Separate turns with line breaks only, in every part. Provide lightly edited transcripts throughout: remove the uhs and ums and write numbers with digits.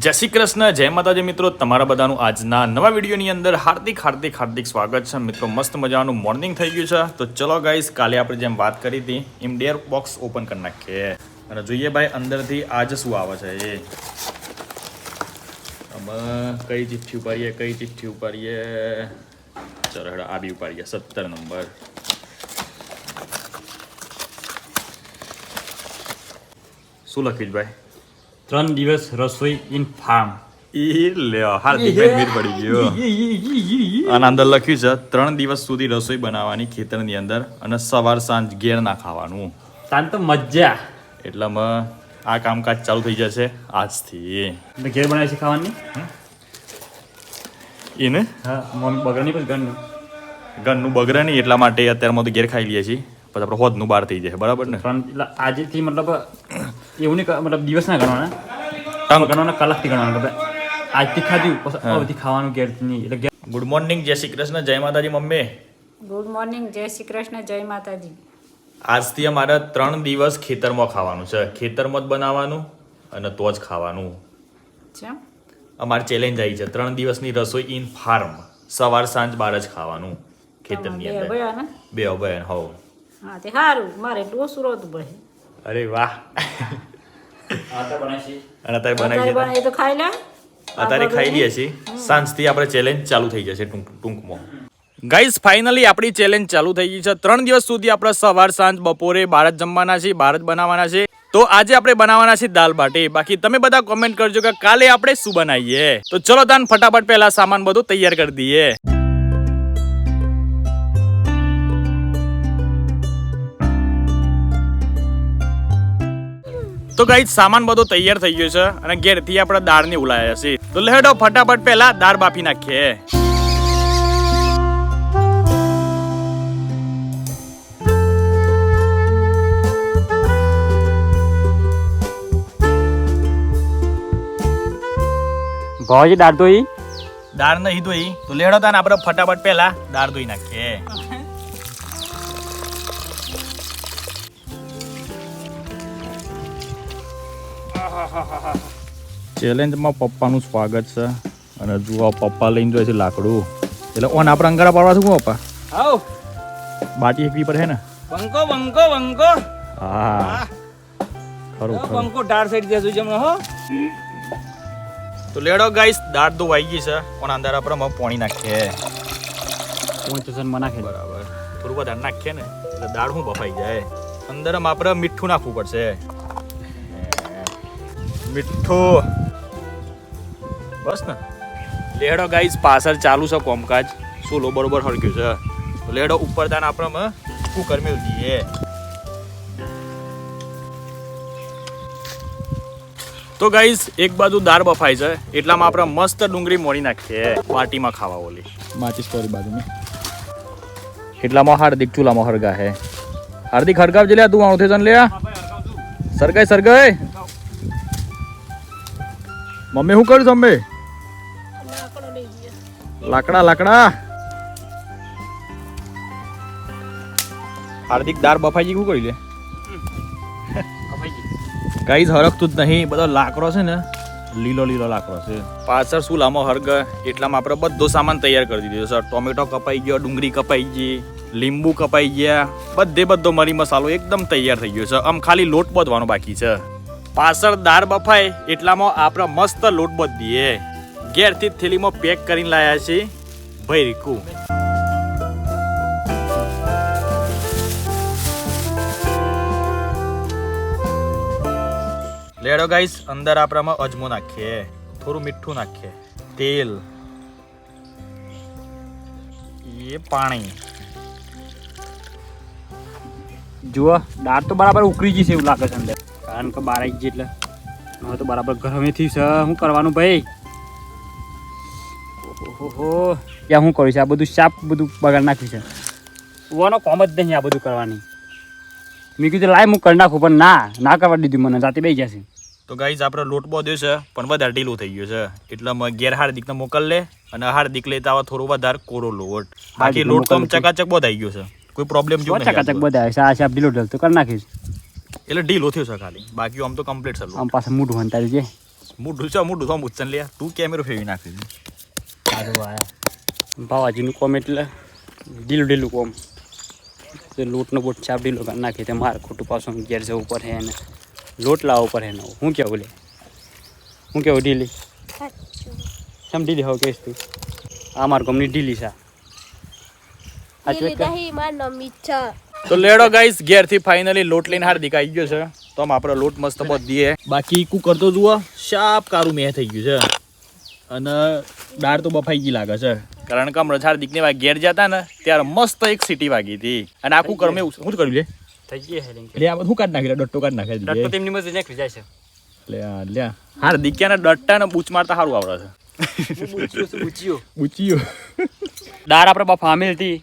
જય શ્રી કૃષ્ણ, જય માતાજી મિત્રો, તમારા બધાનું આજના નવા વિડીયોની અંદર હાર્દિક સ્વાગત છે મિત્રો. મસ્ત મજાનું મોર્નિંગ થઈ ગયું છે. તો ચલો ગાઈસ, કાલે આપણે જેમ વાત કરી હતી એમ ડેર બોક્સ ઓપન કરી નાખીએ અને જોઈએ ભાઈ અંદરથી આજ શું આવે છે. એ કઈ ચિઠ્ઠી ઉપાડીએ ચલો હેડો આ બી ઉપાડીએ 17 નંબર. શું લખ્યું ભાઈ?
3 દિવસ રસોઈ ઇન ફાર્મ.
હાર્દિકભાઈ મીર પડી ગયો. અને અંદર લખ્યું છે 3 દિવસ સુધી રસોઈ બનાવવાની ખેતરની અંદર અને સવાર સાંજ ઘેર ના ખાવાનું.
તાન તો મજા.
એટલામાં આ કામકાજ ચાલુ થઈ જશે આજથી.
ઘેર બનાવી છે ખાવાની
એને
હા મમ્મી બગડની પણ
ઘરનું બગડે નહીં એટલા માટે અત્યારમાં તો ઘેર ખાઈ લઈએ છીએ. પછી આપણે હોદનું બહાર થઈ જાય. બરાબર ને?
આજેથી મતલબ એવું નહીં મતલબ દિવસ ના ગણવાના ગણવાના કલાકથી ગણવાના. આજથી ખાધું પછી અવધી ખાવાનું ઘેરથી નહીં. એટલે
ગુડ મોર્નિંગ, જય શ્રી કૃષ્ણ, જય માતાજી મમ્મી.
ગુડ મોર્નિંગ, જય શ્રી કૃષ્ણ, જય માતાજી.
આજથી અમારે 3 દિવસ ખેતરમાં ખાવાનું છે. ખેતરમાં જ બનાવવાનું અને તો જ ખાવાનું.
ચમ
અમારે ચેલેન્જ આવી છે 3 દિવસની રસોઈ ઇન ફાર્મ. સવાર સાંજ બહાર જ ખાવાનું ખેતરની અંદર. બે ભાઈ હો.
હા તે સારું, મારે એટલું ઓછું રહેતું પડે.
અરે વાહ. અને અત્યારે બનાવી
તો ખાઈ લે.
અત્યારે ખાઈ લઈએ છીએ. સાંજથી આપણે ચેલેન્જ ચાલુ થઈ જશે ટૂંકમાં. ગાઈઝ ફાઇનલી આપણી ચેલેન્જ ચાલુ થઈ ગઈ છે. 3 દિવસ સુધી આપણે સવાર સાંજ બપોરે બહાર જ જમવાના છે, બહાર જ બનાવવાના છે. તો આજે આપણે બનાવવાના છે દાલ બાટી. બાકી તમે બધા કોમેન્ટ કરજો કે કાલે આપણે શું બનાવીએ. તો ચલો તાન ફટાફટ પહેલા સામાન બધું તૈયાર કરી દઈએ. તો ગાઈઝ સામાન બધો તૈયાર થઈ ગયો છે અને ઘેરથી આપણે દાળને ઉલાયા છે. તો લેડો ફટાફટ પહેલા દાળ બાફી નાખીએ.
ભાવજી દાળ તો
દાળ નહીં ધોઈ તો લેડો તાન આપણે ફટાફટ પહેલા દાળ ધોઈ નાખીએ. ચેલેન્જમાં પપ્પાનું સ્વાગત છે અને જુઓ પપ્પા લઈને જોઈએ છે લાકડું. એટલે ઓન આપણે અંગારા પાડવા શું પપ્પા?
આવ
બાટી એકવી પર હે ને?
બંકો
હા ખરું
બંકો દાળ સાઈડ દેજો જમણો હો.
તો લેડો ગાઈસ, દાળ તો વાઈ ગઈ છે પણ અંદર આપણે પાણી નાખીએ.
હું તો સન મના ખેલ
બરાબર થોડું વધારે નાખીએ ને એટલે દાળ શું બફાઈ જાય. અંદર આપણે મીઠું નાખવું પડશે. મીઠું બસ ને. લેડો ગાઈસ, પાછળ ચાલુ છે કોમકાજ. સોલો બરોબર હળગ્યું છે. લેડો ઉપર દાન આપણે કુકર મેળ દઈએ. તો ગાઈસ એક બાજુ દાળ બફાઈ છે એટલામાં આપણે મસ્ત ડુંગળી મોળી નાખીએ પાર્ટીમાં ખાવા. ઓલી માચીસ તોરી બાજુ એટલામાં હાર્દિક ચૂલામાં હરગા હે. હાર્દિક હરગાવ જે લે તું આવું થઈ લે સરગાઈ. મમ્મી શું કર્યું તમે? લાકડા હાર્દિક દાળ બફાઈ ગઈ. શું કરી લે ગાઈઝ? હરકતું જ નહીં. બધો લાકડો છે ને, લીલો લાકડો છે. પાછળ સુલામાં હરગ એટલામાં આપણે બધો સામાન તૈયાર કરી દીધો છે. ટોમેટો કપાઈ ગયો, ડુંગળી કપાઈ ગઈ, લીંબુ કપાઈ ગયા, બધો મરી મસાલો એકદમ તૈયાર થઈ ગયો છે. આમ ખાલી લોટ બાંધવાનો બાકી છે. પાછળ દાળ બફાય એટલામાં આપણે મસ્ત લોટ બાંધી દઈએ. ઘેરથી થેલીમાં પેક કરીને લાયા છે ભૈરીકું. લેડો ગાઈસ, અંદર આપણે અજમો નાખીએ, થોડું મીઠું નાખીએ, તેલ, એ પાણી.
જુઓ દાળ તો બરાબર ઉકળી ગઈ છે એવું લાગે છે અંદર. કારણ કે બાર આવી ગઈ એટલે હવે તો બરાબર ગરમેથી છે. શું કરવાનું ભાઈ? ઓહો ત્યાં શું કર્યું છે? આ બધું શાપ બધું બગાડ નાખ્યું છે. ઓવાનો કોમ જ નહીં આ બધું કરવાની. મેં કીધું લાય હું કરી નાખું પણ ના કરવા દીધું. મને જાતે બેસી જશે.
તો ગાઈઝ આપણે લોટ બાંધ્યો છે પણ વધારે ઢીલું થઈ ગયું છે એટલે ઘેર હાર્દિકને મોકલ લે અને હાર્દિક લેતા આવે થોડું વધારે કોરો લોટ. બાકી લોટ તો ચકાચક બંધાઈ ગયો છે. કોઈ પ્રોબ્લેમ જો નહીં.
ચકાચક બધા છે. આ શાપ ઢીલો ઢલ તો કરી નાખીશ.
એટલે ઢીલો થયો છે ખાલી. બાકી આમ તો કમ્પ્લીટ છે.
આમ પાછું મોઢું હંતાડી છે.
મોઢું છે મોઢું તો મુચ્ચન લે તું કેમેરો ફેરવી નાખી
સારું આયા બાવાજીનું કોમ એટલે ઢીલું કોમ તે લોટનો બોટ ચાપ ઢીલો કરી નાખી તે મારે ખોટું પાછું ઘેર જવું પડે ને લોટ લાવવો પડે ને હું કેવું લે હું કેવું ઢીલી કેમ ઢીલી હોવ કહીશ તું આ મારા ગમની ઢીલી છે
તો લેડો ગાઈસ ઘેર થી ફાઇનલી લોટ લઈને હાર્દિક આવી ગયો છે તો આમ આપણો લોટ મસ્ત બધીએ બાકી કુ કરતો જુઓ શાપ કારું મેં થઈ ગયું છે અને દાળ તો બફાઈ ગઈ લાગે છે કારણ કે હમણાં હાર્દિક ને ઘેર જતા ને ત્યારે મસ્ત એક સીટી વાગી હતી અને આખું કર્મ એવું શું કર્યું લે
થઈ ગઈ હેલિંગ
એટલે આ બધું કાઢ નાખી ડટ્ટો કાઢ નાખી
ડટ્ટો તેમની મસ્ત નીકળી જાય છે
લે હાર્દિક ને ડટ્ટા ને બૂચ મારતા સારું આવડે છે બૂચીઓ
દાળ આપણે બફા આમેલ હતી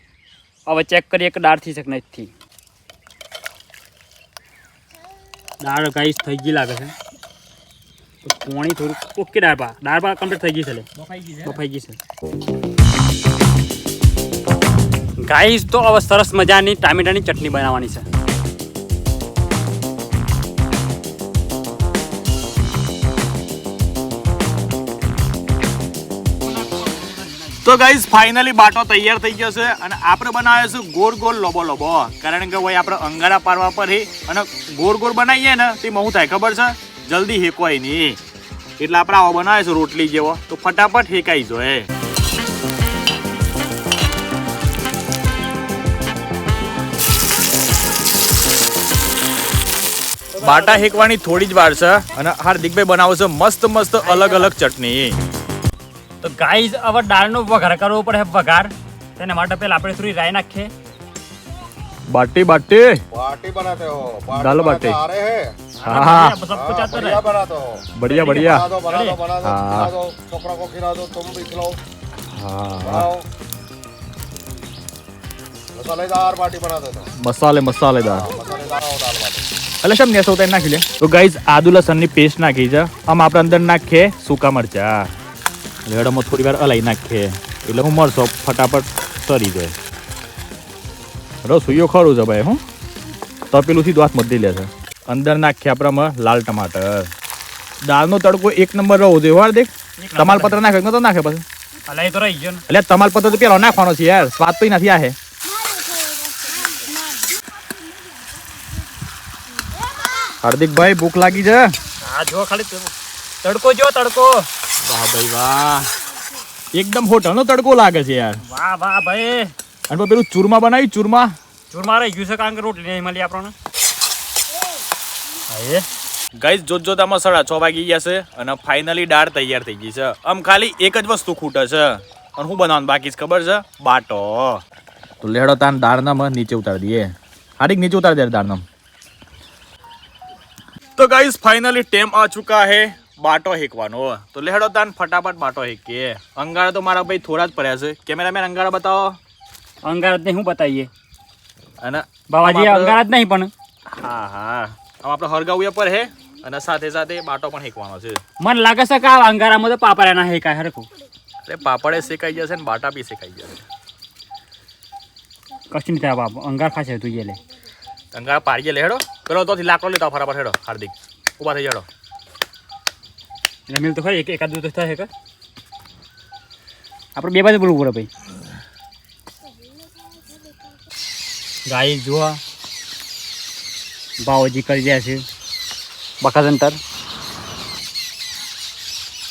હવે ચેક કરીએ કે દાળ થઈ શકે નથી દાળ ગાઈસ થઈ ગઈ લાગે છે પાણી થોડું ઓકે દાળ પા કમ્પ્લીટ થઈ ગઈ છે બફાઈ ગઈ છે ગાઈસ તો હવે સરસ મજાની ટામેટાની ચટણી બનાવવાની છે
તો ગાઈઝ ફાઇનલી બાટો તૈયાર થઈ ગયો છે અને આપણે બનાવીશું ગોળ ગોળ લોબો કારણ કે ભાઈ આપણે અંગારા પારવા પર અને ગોળ બનાવીએ ને તે શું થાય ખબર છે જલ્દી હેકવાય નહીં એટલે આપણે આવો બનાવીશું રોટલી જેવો તો ફટાફટ હેકાઈ જોઈએ બાટા હેકવાની થોડી જ વાર છે અને હાર્દિકભાઈ બનાવે છે મસ્ત અલગ અલગ ચટણી
તો ગાઈઝ હવે દાળનો વઘાર કરવો પડે વઘાર તેના માટે પહેલા આપણે થોડી રાઈ નાખીએ
बाटी
बनाते हो
दाल बाटी
आ रहे हैं
हाँ
सब कुछ आता
बढ़िया
है
बनाते हो
बढ़िया बढ़िया
बना दो
हाँ।
खिला दो छोकरा को खिला दो तुम भी खिलाओ
हाँ
बनाओ मसालेदार बाटी बना देता हूँ
मसालेदार
मसालेदार और दाल बाटी
એટલે શેમ નેસો ઉતારી નાખી લે તો ગાઈઝ આદુ લસણની પેસ્ટ નાખી છે આમ આપણે અંદર નાખીએ સૂકા મરચા રેડામાં થોડી વાર હલાઈ નાખીએ એટલે હું મરચો ફટાફટ તરી જાય રસોઈયો ખરું છે ભાઈ હું તપેલું થી હાથ મધી લે છે અંદર નાખીએ આપણે લાલ ટમાટર દાળનો તડકો એક નંબર રહો જોઈએ વાર દેખ તમાલપત્ર નાખે તો નાખે પછી
અલા એ તો રહી ગયો ને
એટલે તમાલપત્ર તો પેલો નાખવાનો છે યાર સ્વાદ તો નથી આહે હાર્દિકભાઈ ભૂખ લાગી છે
હા જો ખાલી તડકો જો તડકો
વાહ ભાઈ વાહ એકદમ હોટલનો તડકો લાગે છે યાર
વાહ વાહ ભાઈ
અને પછી પેલું ચૂરમા બનાવી ચૂરમા
રહી ગયું છે કારણ કે રોટલી નહીં મળી આપણને હા
ગાઈસ જોતામાં 6:30 વાગી ગયા છે અને ફાઇનલી દાળ તૈયાર થઈ ગઈ છે આમ ખાલી એક જ વસ્તુ ખૂટે છે અને હું બનાવવાનું બાકી છે ખબર છે બાટો તો લેડો તાન દાળના નીચે ઉતારી દઈએ હાર્દિક નીચે ઉતાર દે દાળના तो गाइस फाइनली टाइम आ चुका है बाटो हेकवानो तो लेहड़ो तान फटाफट बाटो हेकिए अंगारा तो मारा भाई थोड़ा ज પડ્યા છે કેમેરામેન અંગારા બતાવો
અંગાર જ નહીં હું બતાવીએ
અને
બાવાજી અંગાર જ નહીં પણ
હા હા હવે આપણે હરગાવ્યા પર હે અને સાથે સાથે બાટો પણ હેકવાનો છે
મને લાગે છે કે આ અંગારામાં તો પાપડા ના હેકાય હરખું
એટલે પાપડે શેકાઈ જશે ને બાટા બી શેકાઈ જશે
કશું નહીં થાય બાપ અંગાર ખાશે તું એ લે
અંગારા પાડીએ લેડો પેલો તોથી લાકડો લેતા ફટાફટ હેડો હાર્દિક ઊભા થઈ જાડો
એટલે મિલ તો ખરી એકાદ તો થાય કે આપણે બે બાજુ બોલવું પડે ભાઈ ગાય જોવા બાવાજી કરી જાય છે બકાજંતર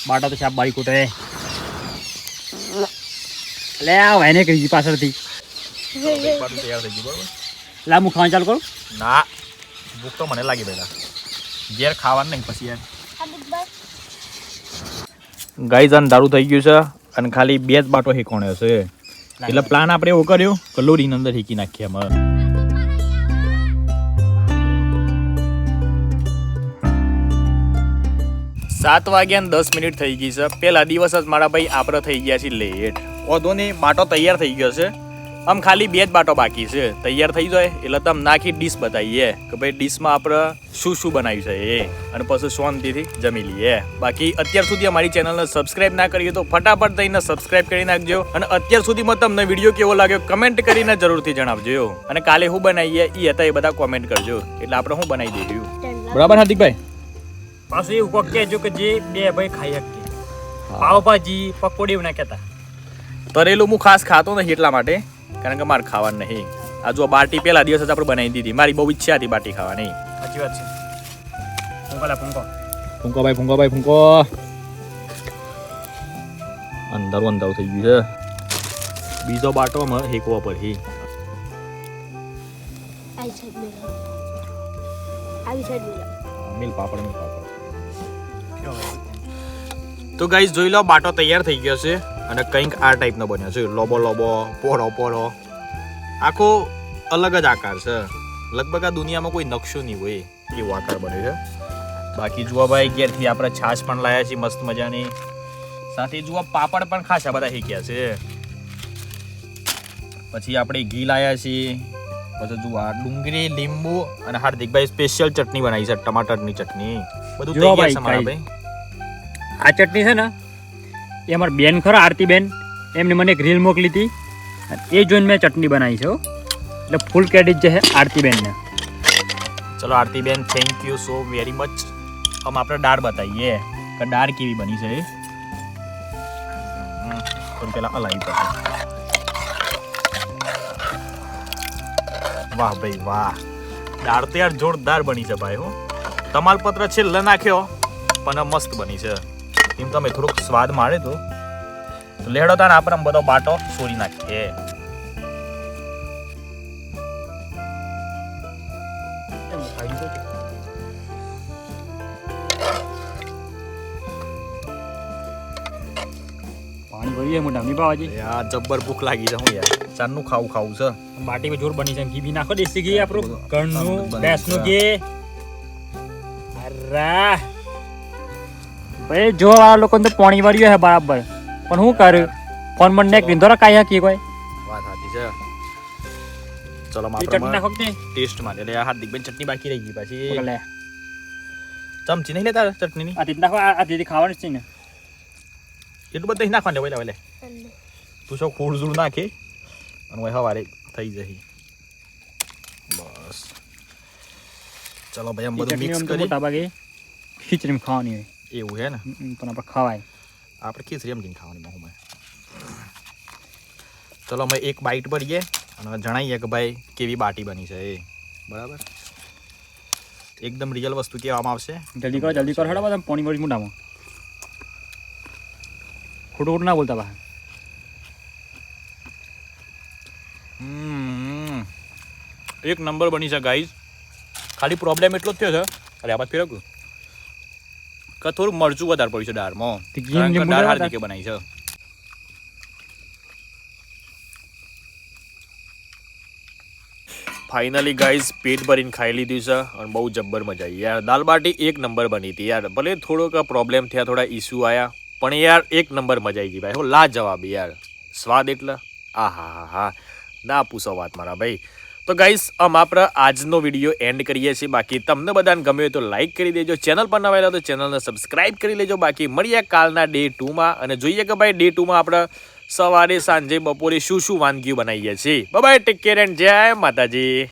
બાટા તો સાપ બારી કૂટે લે આ ભાઈને કહી પાછળથી
બાટું તૈયાર થઈ ગયું બરોબર
લા હું ખાવાનું ચાલુ કરું
ના ભૂખ તો મને લાગી પહેલા ઘેર ખાવાનું નહીં પછી યાર ગાઈઝ આન દારૂ થઈ ગયું છે અને ખાલી બે જ બાટો હેકોણ્યો છે એટલે પ્લાન આપણે એવો કર્યો કે લોરીની અંદર હેકી નાખીએ અમે 7 વાગ્યા 10 મિનિટ થઈ ગઈ છે પેલા દિવસ જ મારા ભાઈ આપણે થઈ ગયા છે લેટ ઓધો ને બાટો તૈયાર થઈ ગયો છે આમ ખાલી બે જ બાટો બાકી છે તૈયાર થઈ જાય એટલે તમે નાખી ડીશ બતાવીએ કે ભાઈ ડીશમાં આપણે શું શું બનાવ્યું છે એ અને પછી શાંતિથી જમી લઈએ બાકી અત્યાર સુધી અમારી ચેનલને સબસ્ક્રાઇબ ના કરીએ તો ફટાફટ થઈને સબસ્ક્રાઇબ કરી નાખજો અને અત્યાર સુધીમાં તમને વિડીયો કેવો લાગ્યો કમેન્ટ કરીને જરૂરથી જણાવજો અને કાલે શું બનાવીએ એ હતા એ બધા કોમેન્ટ કરજો એટલે આપણે શું બનાવી દઈશું બરાબર હાર્દિકભાઈ
પાછું એવું કોક કહેજો કે જે બે ભાઈ ખાઈ શકીએ. પાવભાજી પકોડી એવું ના કહેતા.
તરેલું હું ખાસ ખાતો નથી એટલા માટે, કારણ કે મારે ખાવાનું નહીં. આ જો બાટી પહેલા દિવસ જ આપણે બનાવી દીધી. મારી બહુ ઈચ્છા હતી બાટી ખાવાની.
સાચી વાત છે. ફૂંકો લા ફૂંકો.
ફૂંકો. અંધારું અંધારું થઈ ગયું છે. બીજો બાટો માં હેકવો પડે.
આવી સાઈડ
મિલ પાપડ. તો ગાઈસ જોઈ લો, બાટો તૈયાર થઈ ગયો છે અને કંઈક આ ટાઈપનો બન્યો છે. લોબો પોળો આખો અલગ જ આકાર છે. લગભગ આ દુનિયામાં કોઈ નકશો નહીં હોય એવો આકાર બન્યો છે. બાકી જુઓ ભાઈ, ઘેરથી આપણે છાશ પણ લાયા છીએ મસ્ત મજાની. સાથે જુઓ પાપડ પણ ખાસા બધા શેક્યા છે. પછી આપણે ઘી લાયા છીએ. પછી જુઓ આ ડુંગળી, લીંબુ અને હાર્દિકભાઈ સ્પેશિયલ ચટણી બનાવી છે, ટમાટરની ચટણી. બધું
જુઓ
તૈયાર છે
ભાઈ,
મારા ભાઈ.
આ ચટણી છે ને એ અમારા બેન ખરા આરતી બેન, એમને મને એક રીલ મોકલી હતી અને એ જોઈને મેં ચટણી બનાવી છે હો. એટલે ફૂલ ક્રેડિટ જે છે આરતી બેનને.
ચલો આરતી બેન, thank you so very much. हम આપણે દાળ બતાવીએ કે દાળ કેવી બની છે. તો પેલા હલાવી પડે. વાહ ભાઈ વાહ, દાળ તો યાર જોરદાર બની છે ભાઈ. હો, તમાલપત્ર છેલ્લે નાખ્યો પણ મસ્ત બની છે. એમ તમે થોડોક સ્વાદ મારે તો લેડો તાને આપણે બધો બાટો સોરી નાખીએ.
પાણી ભરીએ મોટા ની બાવાજી.
યાર જબ્બર ભૂખ લાગી છે. હું યાર ચારનું ખાવું છે.
બાટીમાં જોર બની છે. ઘી બી નાખો, દેશી ઘી આપણું ઘરનું ભેંસનું ઘી. અરે ભાઈ જો આ લોકો તો પાણી વાળ્યું હે બરાબર, પણ શું કર્યું ફોન માં નેક વિંધોરા કાઈ હકી કોઈ
વાત સાચી છે. ચલો
ચટણી
આપણે
નાખો કે
ટેસ્ટ માટે એટલે હાર્દિકભાઈ ચટણી બાકી રહી ગઈ. પછી
લે
ચમચી નહીં લેતા ચટણીની?
આ દીદી નાખો, આ દીદી ખાવાનું છે ને.
એટલું બધું નહીં નાખવાનું. લે તું શું ખોડ જૂડ નાખે અને હું સવારે થઈ જશે. બસ ચલો ભાઈ, આમ બધું મિક્સ કરી.
મોટા ભાગે ખીચડીમાં ખાવાની હોય
એવું છે ને?
પણ આપણે ખવાય.
આપણે ખીચડી એમ લઈને ખાવાની હું. ચલો અમે એક બાઈટ ભરીએ અને જણાવીએ કે ભાઈ કેવી બાટી બની છે એ. બરાબર, એકદમ રિયલ વસ્તુ કહેવામાં આવશે.
જલ્દી કરો હેડો બધા પાણી વાળી મોઢામાં. ખોટું ના બોલતા બા.
એક નંબર બની છે ગાઈઝ. ખાલી પ્રોબ્લેમ એટલો જ થયો છે, અરે આ બાદ ફેરવું કે થોડું મરચું વધારે પડ્યું છે દાળમાં.
તે ઘી
કારણ કે
લીંબુ
દાળ
ના
હાર્દિકે બનાવી છે. ફાઇનલી ગાઈઝ પેટ ભરીને ખાઈ લીધું છે અને બહુ જબ્બર મજા આવી યાર. દાલ બાટી એક નંબર બની હતી યાર. ભલે થોડોક પ્રોબ્લેમ થયા, થોડા ઇસ્યુ આવ્યા, પણ યાર એક નંબર મજા આવી ગઈ ભાઈ. હો લાજવાબ યાર. સ્વાદ એટલે હા ના પૂછો વાત મારા ભાઈ. તો ગાઈઝ આપણે આજનો વિડીયો એન્ડ કરીએ છીએ. બાકી તમને બધાને ગમ્યો હોય તો લાઈક કરી દેજો. ચેનલ પર નવા આવ્યા તો ચેનલને સબસ્ક્રાઈબ કરી લેજો. બાકી મળીએ કાલના ડે 2માં અને જોઈએ કે ભાઈ ડે 2માં આપણે સવારે સાંજે બપોરે શું વાનગીઓ બનાવીએ છીએ. Bye bye, take care and જય માતાજી.